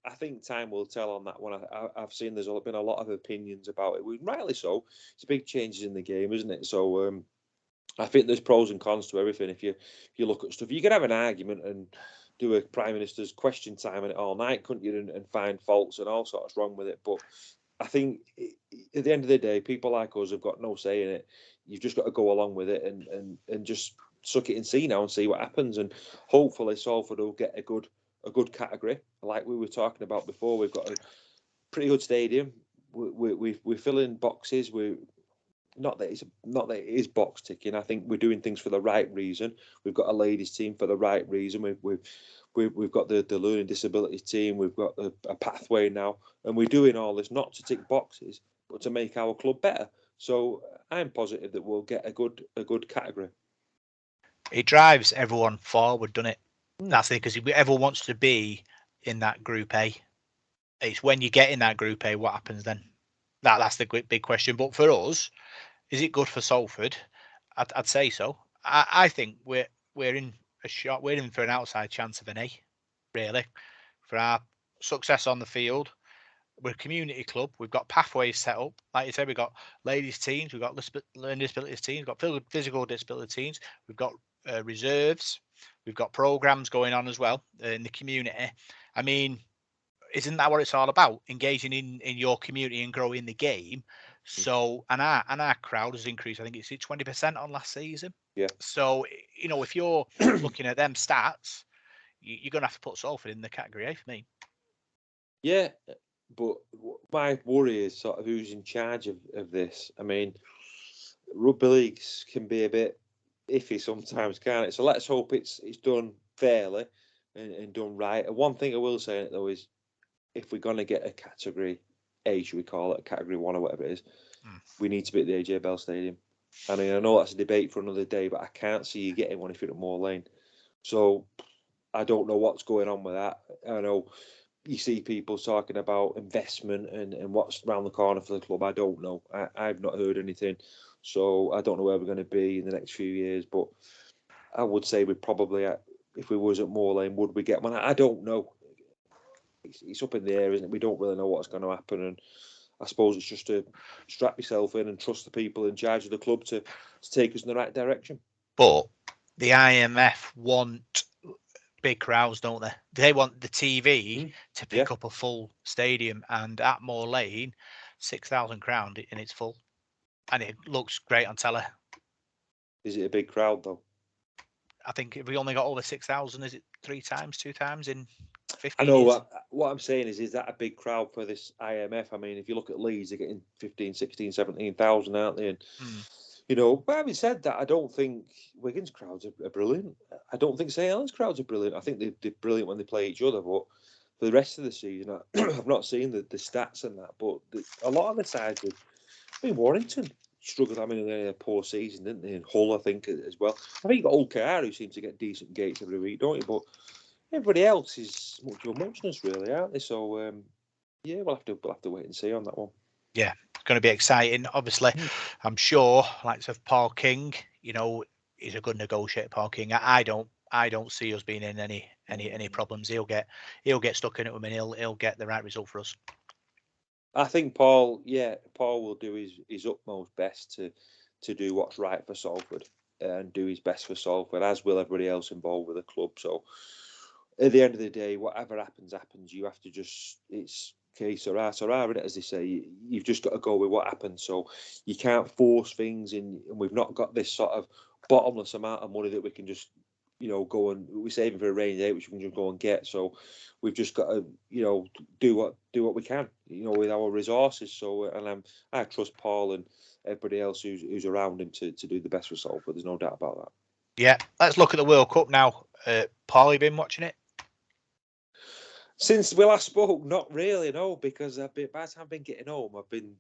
I think time will tell on that one. I've seen there's been a lot of opinions about it. Rightly so. It's big changes in the game, isn't it? So I think there's pros and cons to everything. If you look at stuff, you could have an argument and do a Prime Minister's question time on it all night, couldn't you? And find faults and all sorts wrong with it. But I think at the end of the day, people like us have got no say in it. You've just got to go along with it and just suck it and see now and see what happens. And hopefully Salford will get a good category, like we were talking about before. We've got a pretty good stadium. We're filling boxes. Not that it is box ticking. I think we're doing things for the right reason. We've got a ladies team for the right reason. We've got the learning disability team. We've got a pathway now, and we're doing all this not to tick boxes, but to make our club better. So I'm positive that we'll get a good category. It drives everyone forward, doesn't it? That's it, because everyone wants to be in that Group A. It's when you get in that Group A, what happens then? That's the big question. But for us, is it good for Salford? I'd say so. I think we're in a shot. We're in for an outside chance of an A, really, for our success on the field. We're a community club. We've got pathways set up. Like you said, we've got ladies teams. We've got learning disabilities teams. We've got physical disability teams. We've got reserves. We've got programs going on as well in the community. I mean, isn't that what it's all about? Engaging in your community and growing the game. So and our crowd has increased. I think it's 20% on last season. Yeah. So if you're looking at them stats, you're going to have to put Salford in the category A for me. Yeah, but my worry is sort of who's in charge of this. I mean, rugby leagues can be a bit iffy sometimes, can't it? So let's hope it's done fairly and done right. And one thing I will say though is, if we're going to get a category A, should we call it a category 1 or whatever it is, we need to be at the AJ Bell Stadium. I mean, I know that's a debate for another day, but I can't see you getting one if you're at Moor Lane. So I don't know what's going on with that. I know you see people talking about investment and what's around the corner for the club. I don't know. I've not heard anything. So I don't know where we're going to be in the next few years. But I would say we probably, if we was at Moor Lane, would we get one? I don't know. It's up in the air, isn't it? We don't really know what's going to happen. And I suppose it's just to strap yourself in and trust the people in charge of the club to take us in the right direction. But the IMF want big crowds, don't they? They want the TV to pick up a full stadium, and at Moor Lane, 6,000 crowd and it's full, and it looks great on telly. Is it a big crowd though? I think if we only got over 6,000, is it 2 times in 50 I know years? what I'm saying is that a big crowd for this IMF? I mean, if you look at Leeds, they're getting 15, 16, 17,000, aren't they? And, but having said that, I don't think Wigan's crowds are brilliant. I don't think St. Helens crowds are brilliant. I think they're brilliant when they play each other, but for the rest of the season, I've not seen the stats and that, but a lot of the sides have been Warrington struggled. I mean, a poor season, didn't they? And Hull, I think, as well. I think you've got Old KR who seems to get decent gates every week, don't you? But everybody else is much of a muchness, really, aren't they? So yeah, we'll have to wait and see on that one. Yeah, it's going to be exciting. Obviously, I'm sure, like of Paul King, he's a good negotiator. Paul King, I don't see us being in any problems. He'll get stuck in it with me. He'll get the right result for us. I think Paul will do his utmost best to do what's right for Salford and do his best for Salford, as will everybody else involved with the club. So at the end of the day, whatever happens. You have to it's que sera, isn't it, as they say. You've just got to go with what happens. So you can't force things in, and we've not got this sort of bottomless amount of money that we can just, go and we're saving for a rainy day, which we can just go and get. So we've just got to, do what we can, with our resources. So, and I trust Paul and everybody else who's around him to do the best for Salford. There's no doubt about that. Yeah, let's look at the World Cup now. Paul, you been watching it? Since we last spoke, not really, no, because by the time I've been getting home, I've been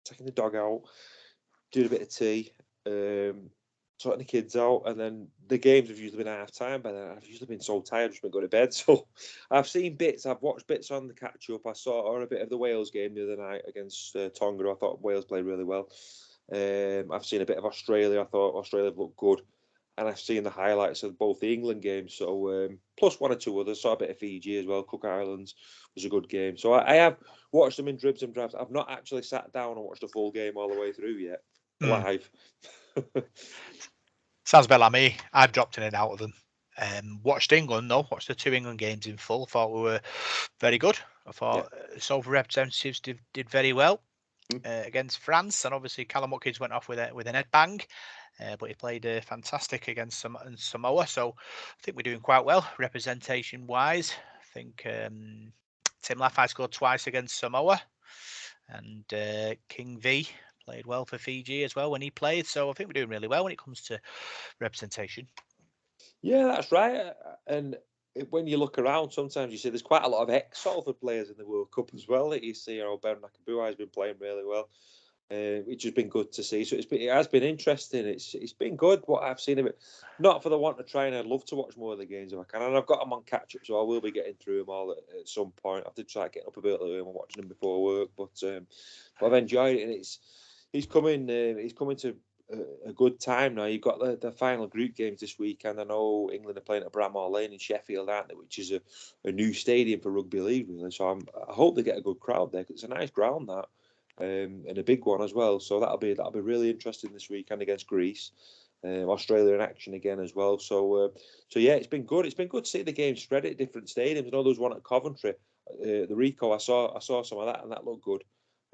taking the dog out, doing a bit of tea, sorting the kids out, and then the games have usually been half time by then. I've usually been so tired, I've just been going to bed. So I've seen bits, I've watched bits on the catch up. I saw a bit of the Wales game the other night against Tonga. I thought Wales played really well. I've seen a bit of Australia. I thought Australia looked good. And I've seen the highlights of both the England games, so plus one or two others. Saw a bit of Fiji as well. Cook Islands was a good game. So I have watched them in dribs and drabs. I've not actually sat down and watched a full game all the way through yet, live. Sounds a bit like me. I've dropped in and out of them. Watched England though. Watched the 2 England games in full. Thought we were very good. I thought Salford representatives did very well against France, and obviously Callum Watkins went off with an head bang. But he played fantastic against Samoa, so I think we're doing quite well representation-wise. I think Tim Laffey scored twice against Samoa, and King V played well for Fiji as well when he played. So I think we're doing really well when it comes to representation. Yeah, that's right. And when you look around, sometimes you see there's quite a lot of ex-Salford players in the World Cup as well that you see. Ben Nakabua has been playing really well. Which has been good to see. So it has been interesting. It's been good what I've seen of it. Not for the want of trying. I'd love to watch more of the games if I can, and I've got them on catch up, so I will be getting through them all at some point. I did try getting up a bit earlier and watching them before work, but I've enjoyed it, and he's coming to a good time now. You've got the final group games this week, and I know England are playing at Bramall Lane in Sheffield, aren't they? Which is a new stadium for rugby league, really. So I hope they get a good crowd there, because it's a nice ground that. And a big one as well, so that'll be really interesting this weekend against Greece. Australia in action again as well. So yeah, it's been good. It's been good to see the game spread at different stadiums. I know there was one at Coventry, the Rico. I saw some of that, and that looked good.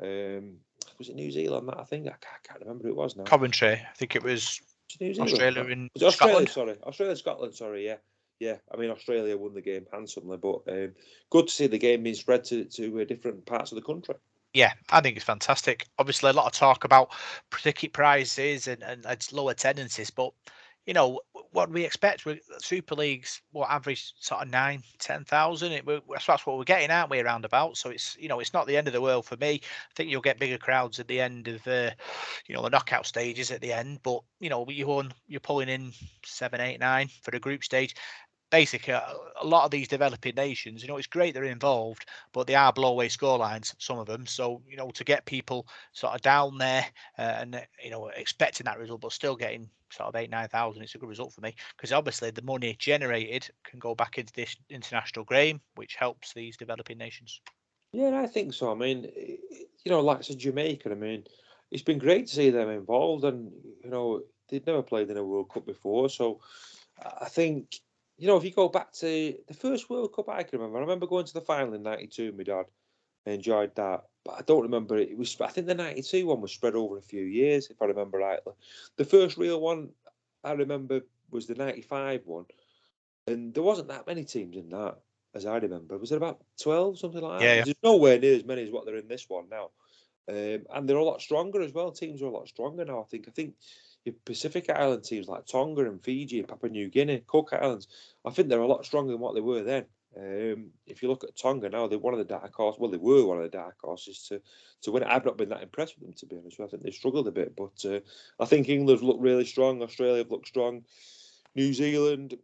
Was it New Zealand? That I think I can't remember who it was now. Coventry, I think it was New Zealand. Australia in was it Australia? Scotland? Australia, Scotland. Sorry, yeah. I mean, Australia won the game handsomely, but good to see the game being spread to different parts of the country. Yeah, I think it's fantastic. Obviously, a lot of talk about ticket prices and low attendances, but what we expect with Super Leagues, what average sort of 9,000-10,000. That's what we're getting, aren't we? Around about. So it's it's not the end of the world for me. I think you'll get bigger crowds at the end of the knockout stages at the end, but you're pulling in 7, 8, 9 for the group stage. Basically, a lot of these developing nations, it's great they're involved, but they are blow-away scorelines, some of them. So, to get people sort of down there and, expecting that result, but still getting sort of 8,000-9,000, it's a good result for me, because obviously the money generated can go back into this international game, which helps these developing nations. Yeah, I think so. I mean, like Jamaica, I mean, it's been great to see them involved, and, they'd never played in a World Cup before. So I think, if you go back to the first World Cup I can remember, I remember going to the final in '92 with my dad. I enjoyed that, but I don't remember it. I think the '92 one was spread over a few years, if I remember rightly. The first real one I remember was the '95 one, and there wasn't that many teams in that, as I remember. Was it about 12, something like that? Yeah. There's nowhere near as many as what they're in this one now. And they're a lot stronger as well. Teams are a lot stronger now, I think. I think your Pacific Island teams like Tonga and Fiji and Papua New Guinea, Cook Islands, I think they're a lot stronger than what they were then. If you look at Tonga now, they're one of the dark horses. Well, they were one of the dark horses to win it. I've not been that impressed with them, to be honest. I think they've struggled a bit. But I think England have looked really strong. Australia have looked strong. New Zealand,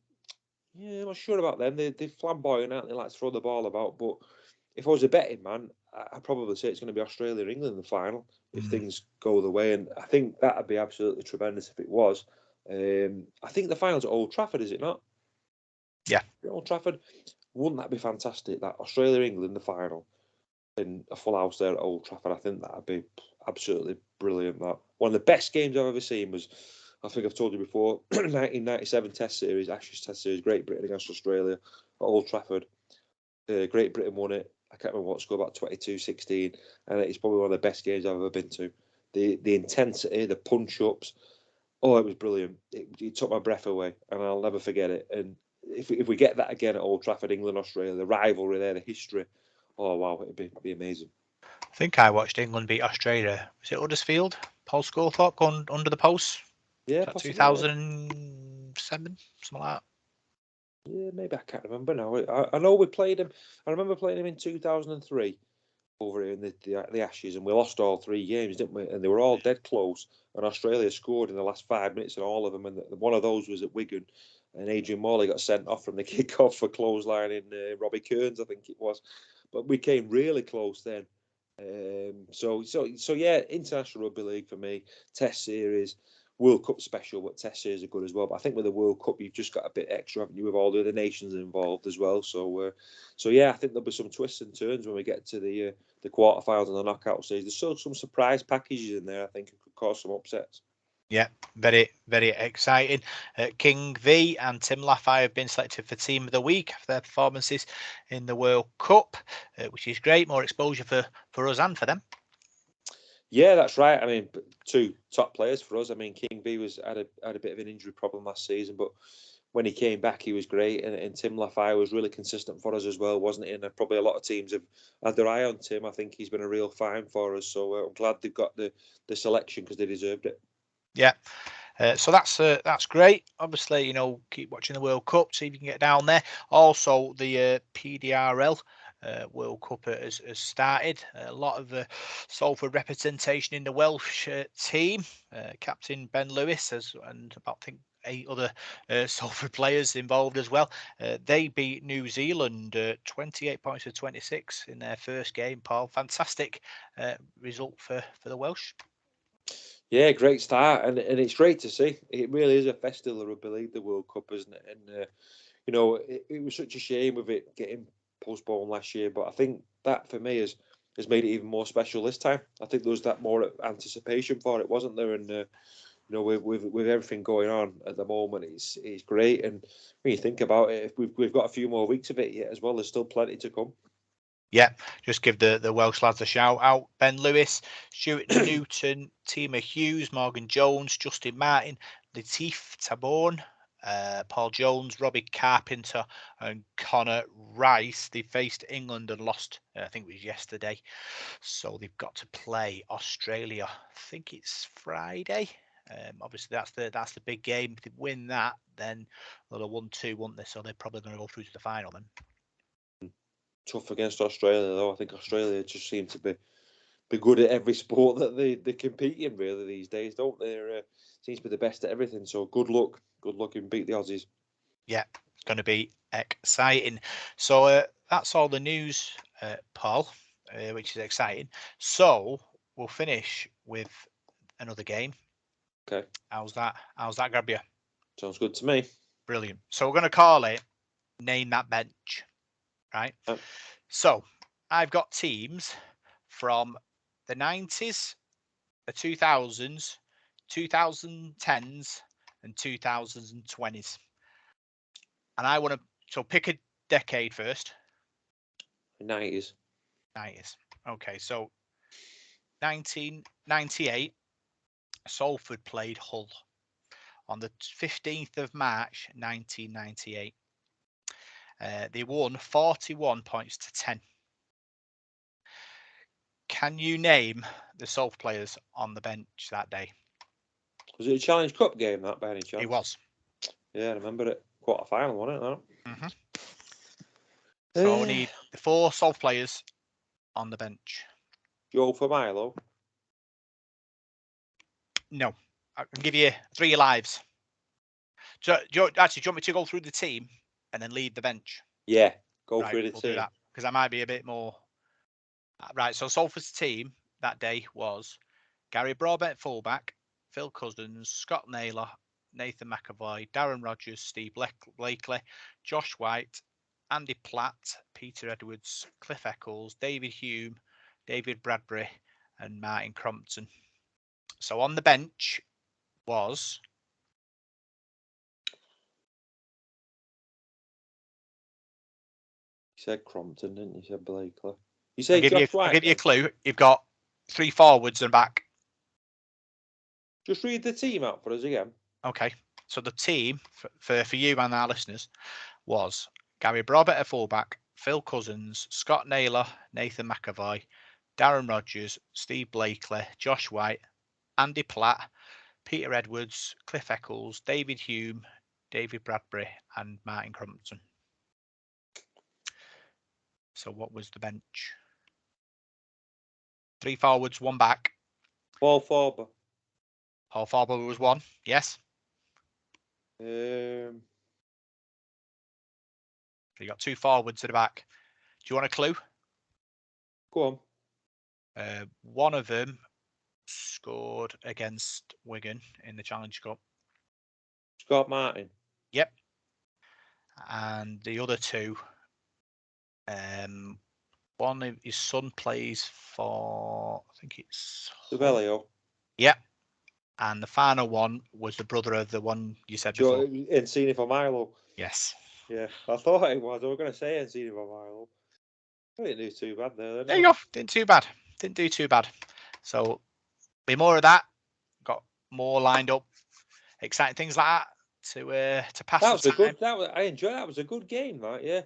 Yeah, I'm not sure about them. They're flamboyant, aren't they? Like to throw the ball about. But if I was a betting man, I'd probably say it's going to be Australia or England in the final if things go the way. And I think that'd be absolutely tremendous if it was. I think the final's at Old Trafford, is it not? Yeah. Old Trafford. Wouldn't that be fantastic? That Australia England the final in a full house there at Old Trafford. I think that'd be absolutely brilliant. That one of the best games I've ever seen was, I think I've told you before, 1997 Test Series, Ashes Test Series, Great Britain against Australia at Old Trafford. Great Britain won it. I can't remember what score, about 22-16, and it's probably one of the best games I've ever been to. The intensity, the punch ups. Oh, it was brilliant. It took my breath away, and I'll never forget it. And if we get that again at Old Trafford, England, Australia, the rivalry there, the history, oh wow, it'd be amazing. I think I watched England beat Australia. Was it Huddersfield? Paul Scorthorpe going under the post? Yeah, Like possibly. 2007, something like that. Yeah, maybe I can't remember now. I know we played him. I remember playing him in 2003 over here in the Ashes, and we lost all 3 games, didn't we? And they were all dead close. And Australia scored in the last 5 minutes in all of them. And one of those was at Wigan, and Adrian Morley got sent off from the kick-off for clotheslining Robbie Kearns, I think it was. But we came really close then. So yeah, international rugby league for me, Test series. World Cup special, but Test series are good as well. But I think with the World Cup, you've just got a bit extra, haven't you, with all the other nations involved as well. So yeah, I think there'll be some twists and turns when we get to the quarterfinals and the knockout stage. There's still some surprise packages in there. I think it could cause some upsets. Yeah, very, very exciting. King V and Tim Laffey have been selected for Team of the Week for their performances in the World Cup, which is great. More exposure for us and for them. Yeah, that's right. I mean, 2 top players for us. I mean, King V had a bit of an injury problem last season, but when he came back, he was great. And Tim Laffey was really consistent for us as well, wasn't he? And probably a lot of teams have had their eye on Tim. I think he's been a real find for us. So I'm glad they've got the selection because they deserved it. Yeah. So that's great. Obviously, keep watching the World Cup, see if you can get down there. Also, the PDRL World Cup has started. A lot of Salford representation in the Welsh team. Captain Ben Lewis and about, I think, 8 other Salford players involved as well. They beat New Zealand 28 points to 26 in their first game, Paul. Fantastic result for the Welsh. Yeah, great start, and it's great to see. It really is a festival of rugby league, the World Cup, isn't it? And it was such a shame with it getting postponed last year, but I think that for me has made it even more special this time. I think there was that more anticipation for it, wasn't there? And with everything going on at the moment, it's great. And when you think about it, if we've got a few more weeks of it yet as well, there's still plenty to come. Yeah, just give the Welsh lads a shout out. Ben Lewis, Stuart Newton, Tima Hughes, Morgan Jones, Justin Martin, Latif Taborn, Paul Jones, Robbie Carpenter, and Connor Rice. They faced England and lost, I think it was yesterday. So they've got to play Australia. I think it's Friday. Obviously, that's the big game. If they win that, then they'll have 1-2, won't they? So they're probably going to go through to the final then. Tough against Australia, though. I think Australia just seem to be good at every sport that they compete in, really, these days, don't they? Seems to be the best at everything. So good luck and beat the Aussies. Yeah, it's going to be exciting. So that's all the news, Paul, which is exciting. So we'll finish with another game. Okay. How's that grab you? Sounds good to me. Brilliant. So we're going to call it Name That Bench, right? Yep. So I've got teams from the 90s, the 2000s, 2010s, and 2020s. And I want to pick a decade first. 90s. 90s. Okay, so 1998, Salford played Hull on the 15th of March, 1998. They won 41 points to 10. Can you name the Salford players on the bench that day? Was it a Challenge Cup game, that, by any chance? It was. Yeah, I remember it. Quarter final, wasn't it? Mm-hmm. So we need the 4 Salford players on the bench. Joe for Milo? No. I can give you 3 lives. So, do you want me to go through the team? and then lead the bench? Yeah, go Right, through the we'll team. do that because that might be a bit more. Right, so Salford's team that day was Gary Broadbent fullback, Phil Cousins, Scott Naylor, Nathan McAvoy, Darren Rogers, Steve Blakely, Josh White, Andy Platt, Peter Edwards, Cliff Eccles, David Hume, David Bradbury, and Martin Crompton. So on the bench was. You said Crompton, didn't you? You said Blakely. You say Josh White. I'll give you a clue. You've got 3 forwards and back. Just read the team out for us again. Okay. So the team for you and our listeners was Gary Broadbent at fullback, Phil Cousins, Scott Naylor, Nathan McAvoy, Darren Rogers, Steve Blakely, Josh White, Andy Platt, Peter Edwards, Cliff Eccles, David Hume, David Bradbury, and Martin Crompton. So what was the bench? 3 forwards, 1 back. Paul Farber. Paul Farber was 1. Yes. So you got 2 forwards at the back. Do you want a clue? Go on. One of them scored against Wigan in the Challenge Cup. Scott Martin. Yep. And the other 2, one of his son plays for, I think it's Savelio. Yep. And the final one was the brother of the one you said before. Encini for Milo. Yes. Yeah, I thought it was. I was going to say Encini for Milo. I didn't do too bad there. There you go. Didn't do too bad. So be more of that. Got more lined up. Exciting things like that to pass that was the time. I enjoyed that. That was a good game, right? Yeah,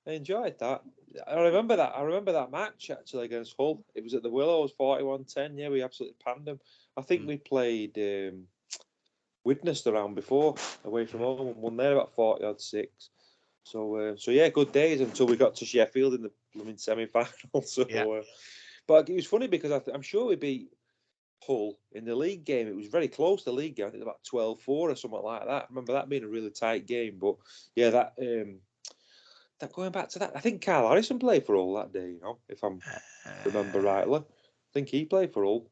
I enjoyed that. I remember that match actually against Hull. It was at the Willows, 41-10. Yeah, we absolutely panned them. I think we played Widnes the round before away from home and won there about 40-6. So yeah, good days until we got to Sheffield in the blooming semi-final. So, yeah. But it was funny because I'm sure we beat Hull in the league game. It was very close, the league game. I think about 12-4 or something like that. I remember that being a really tight game. But yeah, that going back to that, I think Carl Harrison played for Hull that day, you know, if I remember rightly. I think he played for Hull.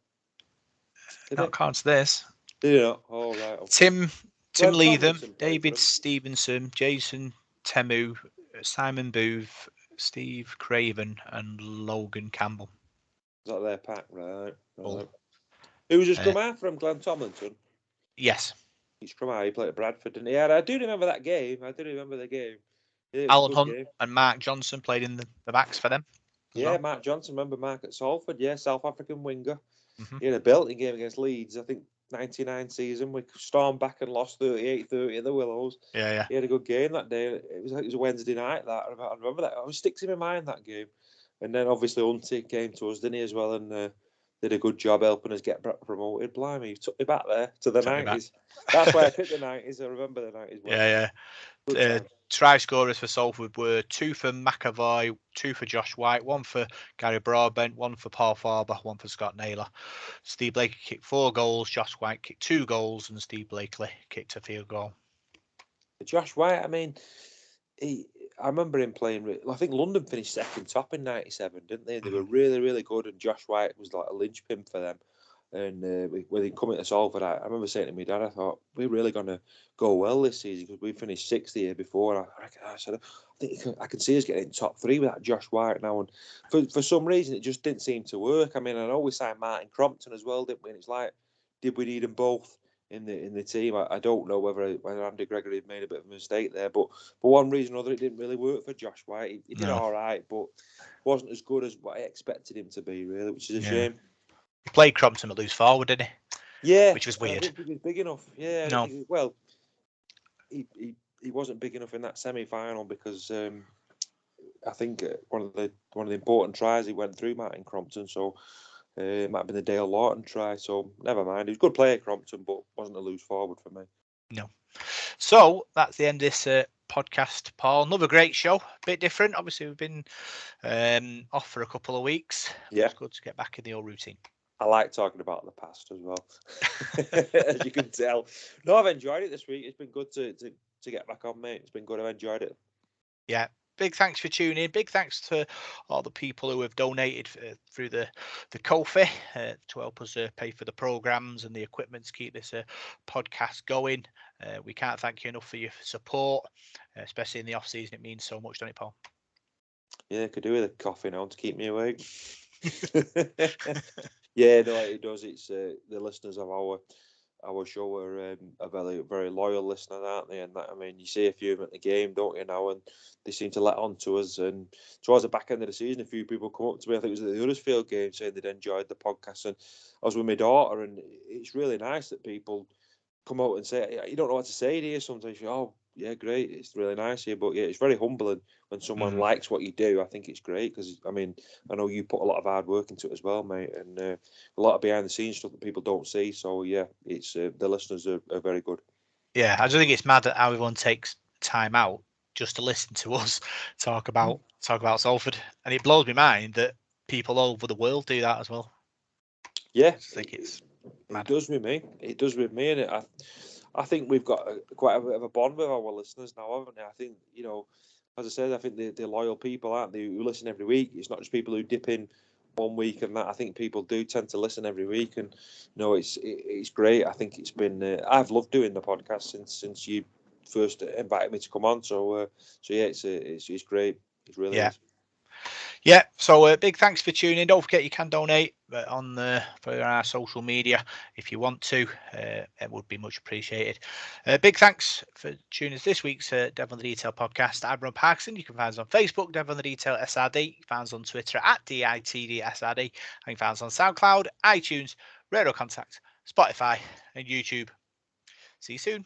Not according to this. Did he not? Oh, right. Okay. Tim Glenn Leatham, Tomlinson David Stevenson, Jason Temu, Simon Booth, Steve Craven, and Logan Campbell. Is that their pack? Right. Who was just come out from Glenn Tomlinson? Yes. He's come out. He played at Bradford, didn't he? Yeah, I do remember that game. the game. Yeah, Alan Hunt and Mark Johnson played in the backs for them. Yeah, well. Mark Johnson. Remember Mark at Salford? Yeah, South African winger. Mm-hmm. He had a belting game against Leeds. I think 99 season. We stormed back and lost 38-30 at the Willows. Yeah. He had a good game that day. It was a Wednesday night. That I remember that. It sticks in my mind, that game. And then obviously Hunty came to us, didn't he, as well, and did a good job helping us get promoted. Blimey, he took me back there to the 90s. That's why I picked the 90s. I remember the 90s well. Yeah. Try scorers for Salford were 2 for McAvoy, 2 for Josh White, 1 for Gary Broadbent, 1 for Paul Farber, 1 for Scott Naylor. Steve Blakely kicked 4 goals, Josh White kicked 2 goals, and Steve Blakely kicked a field goal. Josh White, I mean, I remember him playing. I think London finished second top in '97, didn't they? They were really, really good, and Josh White was like a linchpin for them. And when they come into Salford, I remember saying to my dad, I thought, we're really going to go well this season because we finished 6th the year before. I said, I think I can see us getting top 3 with that Josh White now. And for some reason, it just didn't seem to work. I mean, I know we signed Martin Crompton as well, didn't we? And it's like, did we need them both in the team? I don't know whether Andy Gregory had made a bit of a mistake there, but for one reason or other, it didn't really work for Josh White. He did all right, but wasn't as good as what I expected him to be, really, which is a shame. He played Crompton at loose forward, didn't he? Yeah, which was weird. I didn't think he was big enough. Yeah, no. Well, he wasn't big enough in that semi-final because I think one of the important tries he went through Martin Crompton, so it might have been the Dale Lawton try. So never mind. He was a good player, Crompton, but wasn't a loose forward for me. No. So that's the end of this podcast, Paul. Another great show, a bit different. Obviously, we've been off for a couple of weeks. Yeah, it's good to get back in the old routine. I like talking about the past as well, as you can tell. No, I've enjoyed it this week. It's been good to get back on, mate. It's been good. I've enjoyed it. Yeah. Big thanks for tuning in. Big thanks to all the people who have donated through the Ko-fi to help us pay for the programs and the equipment to keep this podcast going. We can't thank you enough for your support, especially in the off season. It means so much, doesn't it, Paul? Yeah, I could do with a coffee now to keep me awake. Yeah, no, it does. It's the listeners of our show are very loyal listeners, aren't they? And that, I mean, you see a few of them at the game, don't you now? And they seem to let on to us. And towards the back end of the season, a few people come up to me. I think it was at the Huddersfield game, saying they'd enjoyed the podcast. And I was with my daughter, and it's really nice that people come out and say, you don't know what to say to you. Sometimes you go, oh, yeah, great, it's really nice here. But yeah, it's very humbling when someone likes what you do. I think it's great because, I mean, I know you put a lot of hard work into it as well, mate, and a lot of behind the scenes stuff that people don't see. So yeah, it's the listeners are very good. Yeah, I just think it's mad that how everyone takes time out just to listen to us talk about Salford, and it blows my mind that people all over the world do that as well. Yeah, I think it's it mad. does with me. It does with me, and I think we've got quite a bit of a bond with our listeners now, haven't we? I think, you know, as I said, I think they're loyal people, aren't they, who listen every week. It's not just people who dip in 1 week and that. I think people do tend to listen every week, and you know, it's great. I think it's been I've loved doing the podcast since you first invited me to come on. So yeah, it's great. It really is. Yeah, so big thanks for tuning in. Don't forget you can donate on for our social media if you want to. It would be much appreciated. Big thanks for tuning in to this week's Devil on the Detail podcast. I'm Ron Parkinson. You can find us on Facebook, Devil on the Detail SRD. You can find us on Twitter at DITDSRD. And you can find us on SoundCloud, iTunes, Radio Contact, Spotify, and YouTube. See you soon.